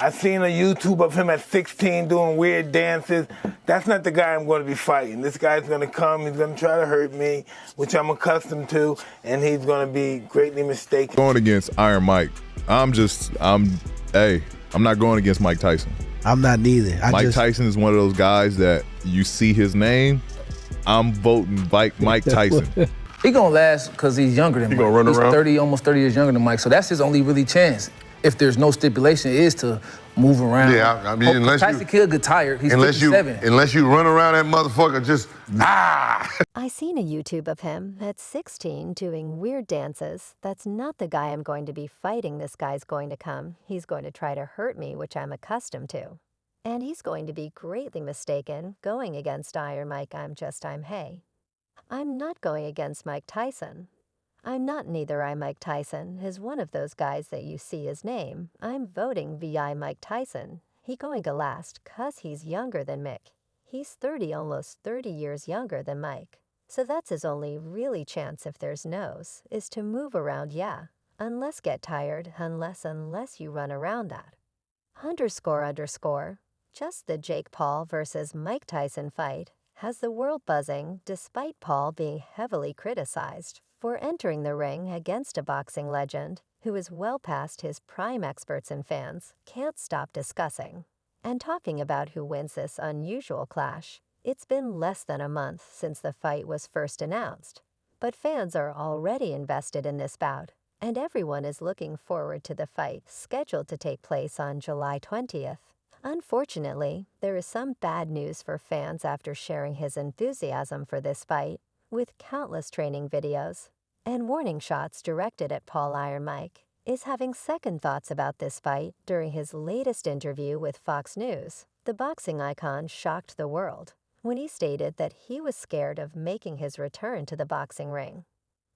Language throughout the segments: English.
I seen a YouTube of him at 16 doing weird dances. That's not the guy I'm going to be fighting. This guy's going to come, he's going to try to hurt me, which I'm accustomed to, and he's going to be greatly mistaken. Going against Iron Mike, I'm not going against Mike Tyson. I'm not neither. Mike Tyson is one of those guys that you see his name, I'm voting Mike Tyson. He gonna last because he's younger than Mike. He gonna run around? He's almost 30 years younger than Mike, so that's his only really chance. If there's no stipulation, is to move around. Yeah, I mean, unless Tyson could get tired. He's 57. Unless you run around that motherfucker, just I seen a YouTube of him at 16 doing weird dances. That's not the guy I'm going to be fighting. This guy's going to come. He's going to try to hurt me, which I'm accustomed to. And he's going to be greatly mistaken going against Iron Mike. I'm hey. I'm not going against Mike Tyson. I'm not neither. Mike Tyson is one of those guys that you see his name. I'm voting VI Mike Tyson. He going to last 'cause he's younger than Mick. He's 30, almost 30 years younger than Mike. So that's his only really chance if there's no's, is to move around, yeah. Unless get tired, unless you run around that. __. Just the Jake Paul versus Mike Tyson fight has the world buzzing despite Paul being heavily criticized for entering the ring against a boxing legend who is well past his prime. Experts and fans can't stop discussing and talking about who wins this unusual clash. It's been less than a month since the fight was first announced, but fans are already invested in this bout, and everyone is looking forward to the fight scheduled to take place on July 20th. Unfortunately, there is some bad news for fans after sharing his enthusiasm for this fight with countless training videos and warning shots directed at Paul. Iron Mike is having second thoughts about this fight during his latest interview with Fox News. The boxing icon shocked the world when he stated that he was scared of making his return to the boxing ring.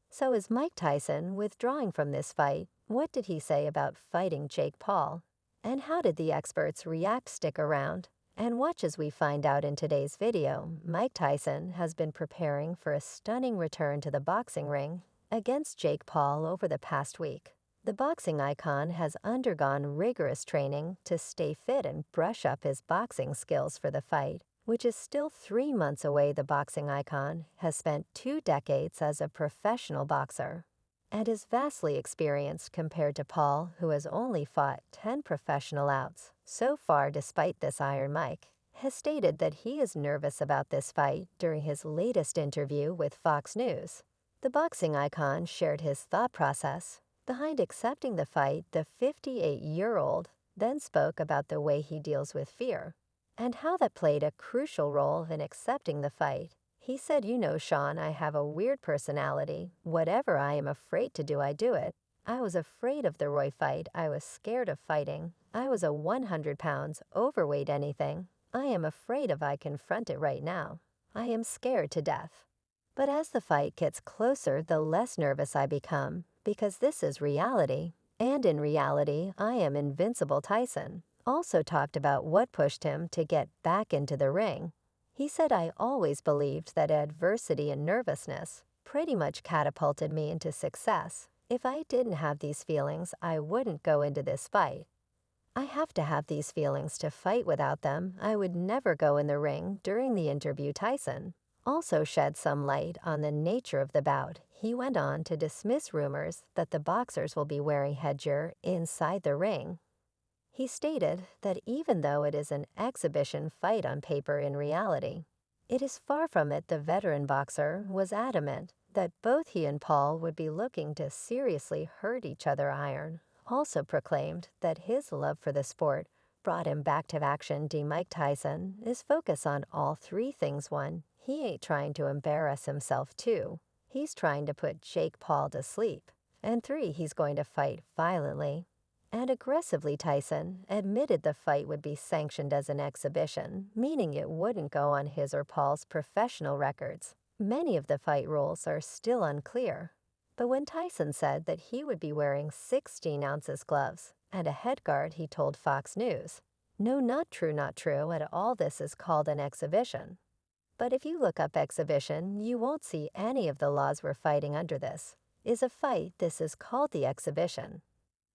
So is Mike Tyson withdrawing from this fight? What did he say about fighting Jake Paul? And how did the experts react? Stick around and watch as we find out in today's video. Mike Tyson has been preparing for a stunning return to the boxing ring against Jake Paul over the past week. The boxing icon has undergone rigorous training to stay fit and brush up his boxing skills for the fight, which is still 3 months away. The boxing icon has spent 2 decades as a professional boxer and is vastly experienced compared to Paul, who has only fought 10 professional outs so far. Despite this, Iron Mike has stated that he is nervous about this fight during his latest interview with Fox News. The boxing icon shared his thought process behind accepting the fight. The 58-year-old then spoke about the way he deals with fear and how that played a crucial role in accepting the fight. He said, "You know, Sean, I have a weird personality. Whatever I am afraid to do, I do it. I was afraid of the Roy fight. I was scared of fighting. I was a 100 pounds overweight anything. I am afraid of I confront it right now. I am scared to death. But as the fight gets closer, the less nervous I become, because this is reality. And in reality, I am invincible." Tyson also talked about what pushed him to get back into the ring. He said, "I always believed that adversity and nervousness pretty much catapulted me into success. If I didn't have these feelings, I wouldn't go into this fight. I have to have these feelings to fight. Without them, I would never go in the ring." During the interview, Tyson also shed some light on the nature of the bout. He went on to dismiss rumors that the boxers will be wearing headgear inside the ring. He stated that even though it is an exhibition fight on paper, in reality, it is far from it. The veteran boxer was adamant that both he and Paul would be looking to seriously hurt each other. Iron also proclaimed that his love for the sport brought him back to action. Mike Tyson is focused on all 3 things. 1, he ain't trying to embarrass himself. 2, he's trying to put Jake Paul to sleep. And 3, he's going to fight violently and aggressively. Tyson admitted the fight would be sanctioned as an exhibition, meaning it wouldn't go on his or Paul's professional records. Many of the fight rules are still unclear. But when Tyson said that he would be wearing 16 ounces gloves and a headguard, he told Fox News, "No, not true at all. This is called an exhibition. But if you look up exhibition, you won't see any of the laws we're fighting under. This is a fight. This is called the exhibition."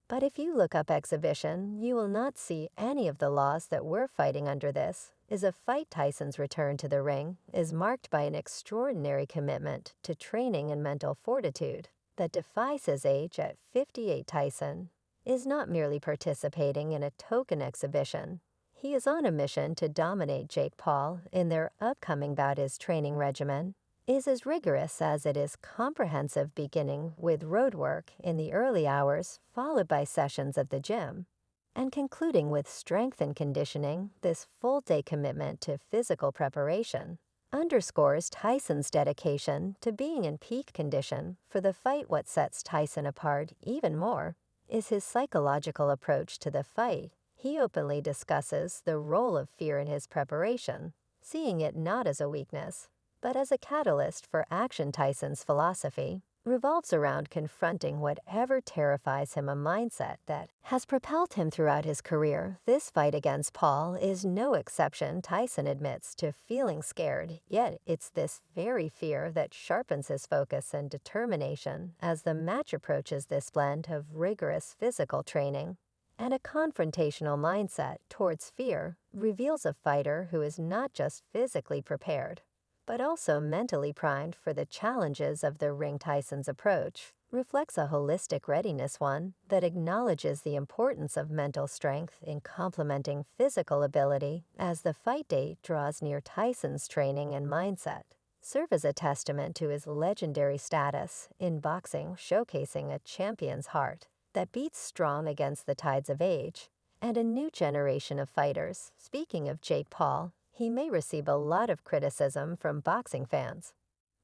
But if you look up exhibition, you will not see any of the laws that we're fighting under. This is a fight. Tyson's return to the ring is marked by an extraordinary commitment to training and mental fortitude that defies his age at 58. Tyson is not merely participating in a token exhibition. He is on a mission to dominate Jake Paul in their upcoming bout. His training regimen is as rigorous as it is comprehensive, beginning with road work in the early hours, followed by sessions at the gym, and concluding with strength and conditioning. This full-day commitment to physical preparation underscores Tyson's dedication to being in peak condition for the fight. What sets Tyson apart even more is his psychological approach to the fight. He openly discusses the role of fear in his preparation, seeing it not as a weakness, but as a catalyst for action. Tyson's philosophy revolves around confronting whatever terrifies him, a mindset that has propelled him throughout his career. This fight against Paul is no exception. Tyson admits to feeling scared, yet it's this very fear that sharpens his focus and determination as the match approaches. This blend of rigorous physical training and a confrontational mindset towards fear reveals a fighter who is not just physically prepared, but also mentally primed for the challenges of the ring. Tyson's approach reflects a holistic readiness, one that acknowledges the importance of mental strength in complementing physical ability. As the fight date draws near, Tyson's training and mindset serve as a testament to his legendary status in boxing, showcasing a champion's heart that beats strong against the tides of age and a new generation of fighters. Speaking of Jake Paul, he may receive a lot of criticism from boxing fans.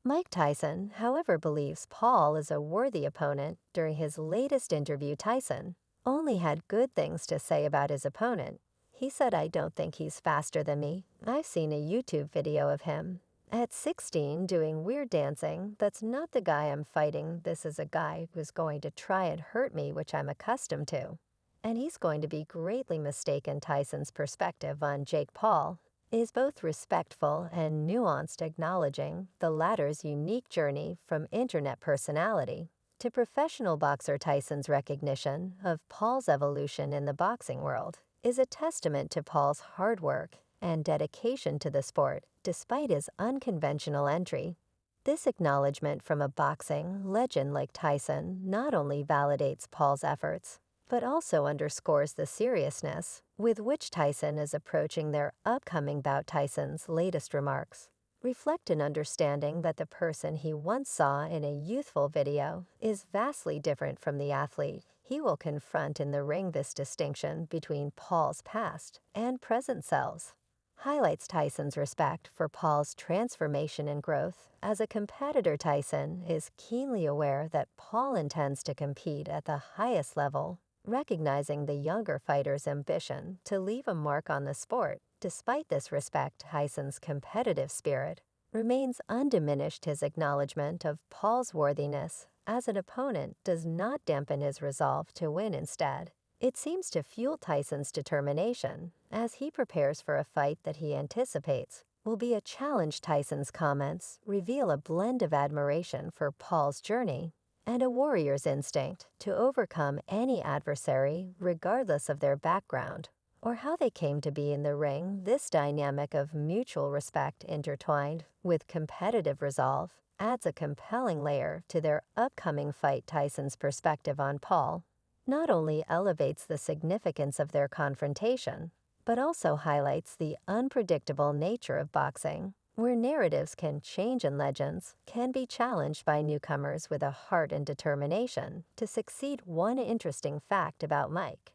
Mike Tyson, however, believes Paul is a worthy opponent. During his latest interview, Tyson only had good things to say about his opponent. He said, "I don't think he's faster than me. I've seen a YouTube video of him at 16 doing weird dancing. That's not the guy I'm fighting. This is a guy who's going to try and hurt me, which I'm accustomed to. And he's going to be greatly mistaken." Tyson's perspective on Jake Paul is both respectful and nuanced, acknowledging the latter's unique journey from internet personality to professional boxer. Tyson's recognition of Paul's evolution in the boxing world is a testament to Paul's hard work and dedication to the sport despite his unconventional entry. This acknowledgement from a boxing legend like Tyson not only validates Paul's efforts, but also underscores the seriousness with which Tyson is approaching their upcoming bout. Tyson's latest remarks reflect an understanding that the person he once saw in a youthful video is vastly different from the athlete he will confront in the ring. This distinction between Paul's past and present selves highlights Tyson's respect for Paul's transformation and growth. As a competitor, Tyson is keenly aware that Paul intends to compete at the highest level, recognizing the younger fighter's ambition to leave a mark on the sport. Despite this respect, Tyson's competitive spirit remains undiminished. His acknowledgement of Paul's worthiness as an opponent does not dampen his resolve to win. Instead, it seems to fuel Tyson's determination as he prepares for a fight that he anticipates will be a challenge. Tyson's comments reveal a blend of admiration for Paul's journey and a warrior's instinct to overcome any adversary, regardless of their background or how they came to be in the ring. This dynamic of mutual respect intertwined with competitive resolve adds a compelling layer to their upcoming fight. Tyson's perspective on Paul not only elevates the significance of their confrontation, but also highlights the unpredictable nature of boxing, where narratives can change and legends can be challenged by newcomers with a heart and determination to succeed. One interesting fact about Mike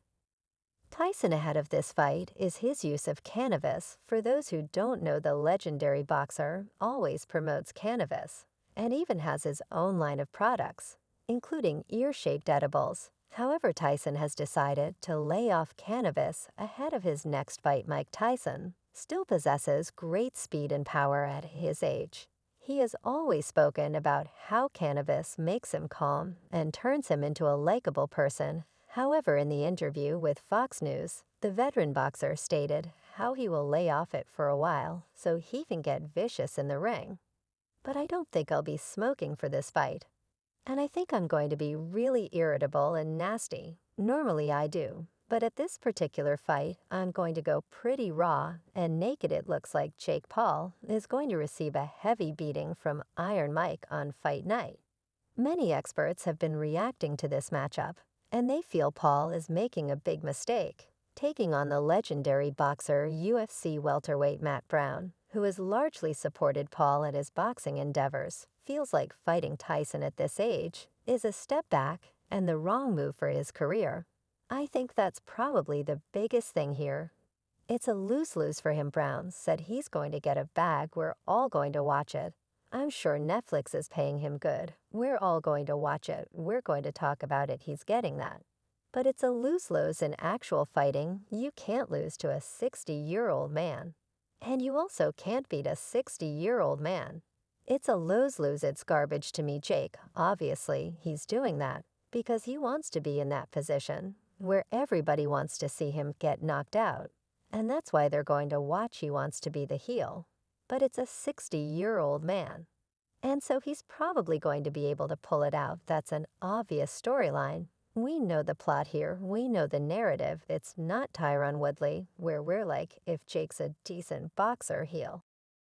Tyson ahead of this fight is his use of cannabis. For those who don't know, the legendary boxer always promotes cannabis and even has his own line of products, including ear-shaped edibles. However, Tyson has decided to lay off cannabis ahead of his next fight. Mike Tyson still possesses great speed and power at his age. He has always spoken about how cannabis makes him calm and turns him into a likable person. However, in the interview with Fox News, the veteran boxer stated how he will lay off it for a while so he can get vicious in the ring. "But I don't think I'll be smoking for this fight. And I think I'm going to be really irritable and nasty. Normally I do, but at this particular fight, I'm going to go pretty raw, and naked it looks like Jake Paul is going to receive a heavy beating from Iron Mike on fight night. Many experts have been reacting to this matchup, and they feel Paul is making a big mistake, taking on the legendary boxer UFC welterweight Matt Brown, who has largely supported Paul at his boxing endeavors. Feels like fighting Tyson at this age is a step back and the wrong move for his career. I think that's probably the biggest thing here. It's a lose-lose for him. Brown said he's going to get a bag. We're all going to watch it. I'm sure Netflix is paying him good. We're all going to watch it. We're going to talk about it. He's getting that. But it's a lose-lose in actual fighting. You can't lose to a 60-year-old man. And you also can't beat a 60-year-old man. It's a lose-lose. It's garbage to me. Jake, obviously, he's doing that because he wants to be in that position where everybody wants to see him get knocked out. And that's why they're going to watch. He wants to be the heel. But it's a 60-year-old man. And so he's probably going to be able to pull it out. That's an obvious storyline. We know the plot here. We know the narrative. It's not Tyron Woodley, where we're like, if Jake's a decent boxer, heel.